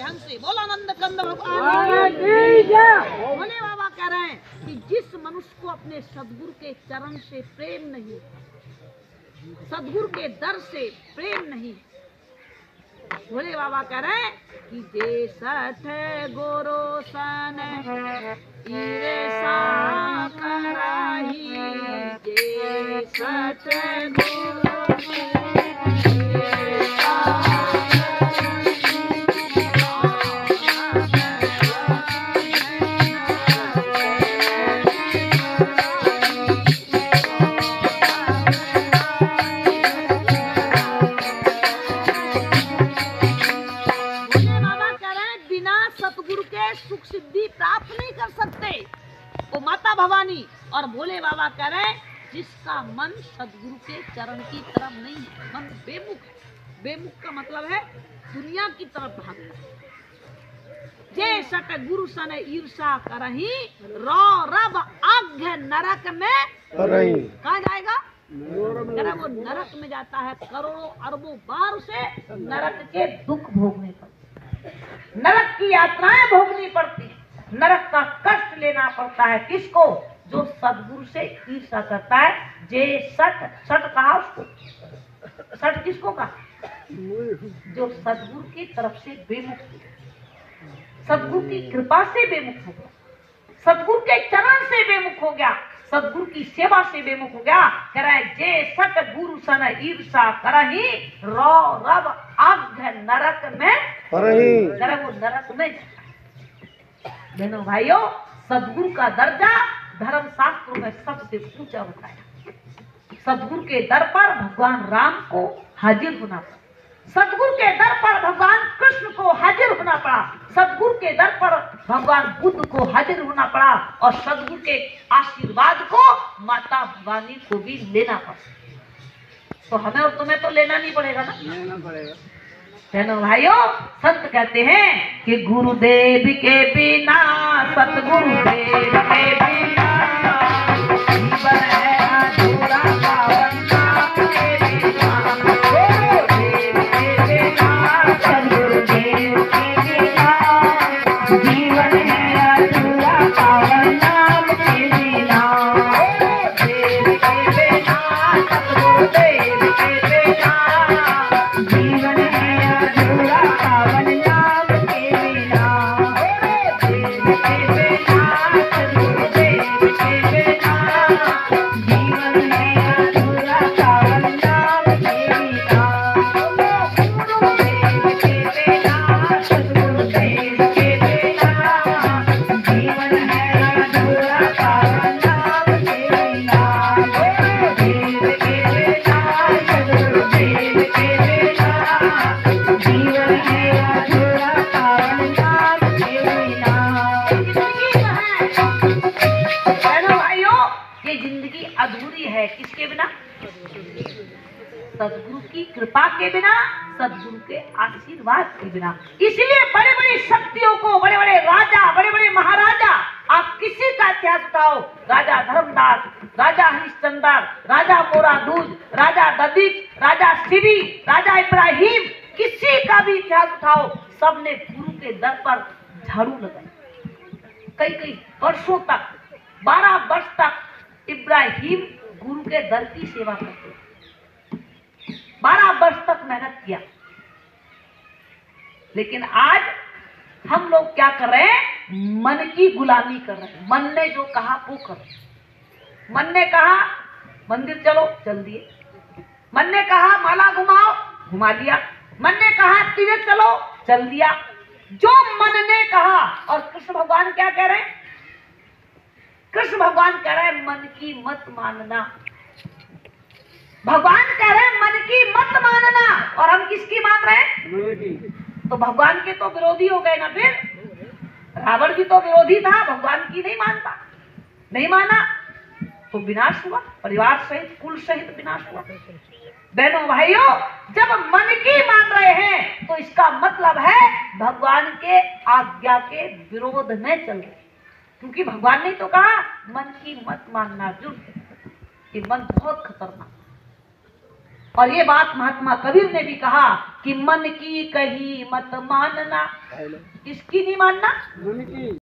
ढंग से बोला आनंद कंद भगवान भोले बाबा कह रहे हैं कि जिस मनुष्य को अपने सदगुरु के चरण से प्रेम नहीं, सदगुरु के दर से प्रेम नहीं, भोले बाबा कह रहे हैं कि जे सठ गोरो सन ईर्षा कराही, जे सठ गोरो सुख सिद्धि प्राप्त नहीं कर सकते। वो माता भवानी और भोले बाबा कह रहे हैं जिसका मन सदगुरु के चरण की तरफ नहीं है, मन बेमुख है। बेमुख का मतलब है दुनिया की तरफ भागना। जे सट गुरु सन ईर्षा करही, रो रब आज्ञ नरक में कहाँ जाएगा? वो नरक में जाता है, करोड़ों अरबों बार उसे नरक के दुख भोगने पड़ते, नरक की यात्राएं भोगनी पड़ती, नरक का कष्ट लेना पड़ता है। किसको? जो सदगुरु से ईर्षा करता है। जे सट, सट कहा उसको, सट किसको कहा? जो सदगुरु की तरफ से बेमुख, सदगुरु की कृपा से बेमुख हो गया, सदगुरु के चरण से बेमुख हो गया, सदगुरु की सेवा से बेमुख हो गया। कह रहा है जे सट गुरु सन ईर्षा करही, रो रब आज्ञ नरक में जरा वो नरक में। बहनों भाइयों, सदगुरु का दर्जा धर्म शास्त्रों में सबसे ऊंचा बताया। सदगुरु के दर पर भगवान राम को हाजिर होना पड़ा, सदगुरु के दर पर भगवान कृष्ण को हाजिर होना पड़ा, सदगुरु के दर पर भगवान बुद्ध को हाजिर होना पड़ा, और सदगुरु के आशीर्वाद को माता भवानी को भी लेना पड़ा। तो हमें और तुम्हें तो लेना नहीं पड़ेगा ना, लेना पड़ेगा। बहनों भाइयों, संत कहते हैं कि गुरुदेव के बिना, सतगुरुदेव के बिना जीवन है अधूरा, पावन नाम के बिना, गुरुदेव के बिना, सतगुरुदेव के बिना जीवन है अधूरा, पावन नाम के बिना, गुरुदेव के बिना, सतगुरुदेव के बिना जीवन है अधूरा, पावन नाम के बिना, गुरुदेव के बिना, सतगुरुदेव के बिना जीवन है अधूरा, पावन नाम के बिना, गुरुदेव के बिना, सतगुरुदेव के बिना जीवन है अधूरा, पावन नाम के बिना, गुरुदेव के बिना, सतगुरुदेव के बिना जीवन है अधूरा, पावन नाम के बिना। बहनों भाइयों, ये जिंदगी अधूरी है किसके बिना? सदगुरु की कृपा के बिना, सदगुरु के आशीर्वाद के बिना। इसलिए बड़े बड़ी शक्तियों को, बड़े बड़े राजा, बड़े बड़े महाराजा, आप किसी का इतिहास उठाओ, राजा धर्मदास, राजा हरिश्चंद्र, राजा मोरादूज, राजा ददीक, राजा शिवी, राजा इब्राहिम, किसी का भी इतिहास उठाओ, सबने गुरु के दर पर झाड़ू लगाई। कई कई वर्षों तक, 12 वर्ष तक इब्राहिम गुरु के दर की सेवा करते, 12 वर्ष तक मेहनत किया। लेकिन आज हम लोग क्या कर रहे हैं? मन की गुलामी कर रहे हैं। मन ने जो कहा वो कर, मन ने कहा मंदिर चलो, चल दिए, मन ने कहा माला घुमाओ, घुमा लिया, मन ने कहा तीर्थ चलो, चल दिया, जो मन ने कहा। और कृष्ण भगवान क्या कह रहे हैं? कृष्ण भगवान कह रहे हैं मन की मत मानना। भगवान कह रहे हैं मन की मत मानना, और हम किसकी मान रहे हैं? तो भगवान के तो विरोधी हो गए ना। फिर रावण भी तो विरोधी था, भगवान की नहीं मानता, नहीं माना तो विनाश हुआ, परिवार सहित, कुल सहित विनाश हुआ। बहनों भाइयों, जब मन की मान रहे हैं तो इसका मतलब है भगवान के आज्ञा के विरोध में चल रहे, क्योंकि भगवान ने तो कहा मन की मत मानना अर्जुन, कि मन बहुत खतरनाक। और ये बात महात्मा कबीर ने भी कहा कि मन की कही मत मानना। किसकी नहीं मानना?